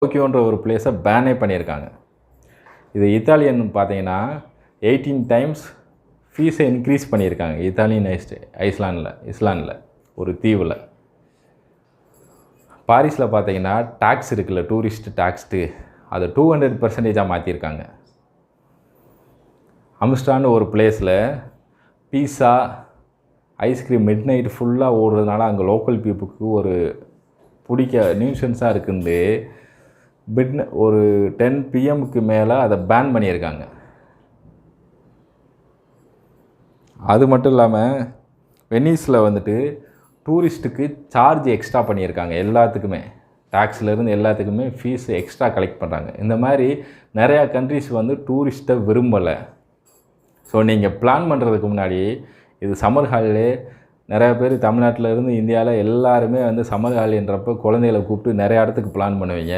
டோக்கியோன்ற ஒரு பிளேஸை பேனே பண்ணியிருக்காங்க. இது இத்தாலியன் பார்த்தீங்கன்னா 18 டைம்ஸ் ஃபீஸை இன்க்ரீஸ் பண்ணியிருக்காங்க. இத்தாலியன் இஸ்லாண்டில் ஒரு தீவில். பாரிஸில் பார்த்தீங்கன்னா டாக்ஸ் இருக்குல்ல, டூரிஸ்ட் டாக்ஸ்ட்டு, அதை 200% மாற்றிருக்காங்க. அம்ஸ்டான்னு ஒரு பிளேஸில் பீஸா ஐஸ்கிரீம் மிட் நைட் ஃபுல்லாக ஓடுறதுனால அங்கே லோக்கல் பீப்புளுக்கு ஒரு நியூசன்ஸாக இருக்குன்னு ஒரு 10 PM மேலே அதை பேன் பண்ணியிருக்காங்க. அது மட்டும் இல்லாமல் வெனிஸில் வந்துட்டு டூரிஸ்ட்டுக்கு சார்ஜ் எக்ஸ்ட்ரா பண்ணியிருக்காங்க. எல்லாத்துக்குமே டாக்ஸ்லேருந்து எல்லாத்துக்குமே ஃபீஸ் எக்ஸ்ட்ரா கலெக்ட் பண்ணுறாங்க. இந்த மாதிரி நிறையா கண்ட்ரிஸ் வந்து டூரிஸ்ட்டை விரும்பலை. ஸோ நீங்கள் பிளான் பண்ணுறதுக்கு முன்னாடி இது சம்மர் ஹாலிடே, நிறையா பேர் தமிழ்நாட்டில் இருந்து இந்தியாவில் எல்லாருமே வந்து சம்மர் ஹாலிடேன்றப்போ குழந்தைகளை கூப்பிட்டு நிறையா இடத்துக்கு பிளான் பண்ணுவீங்க.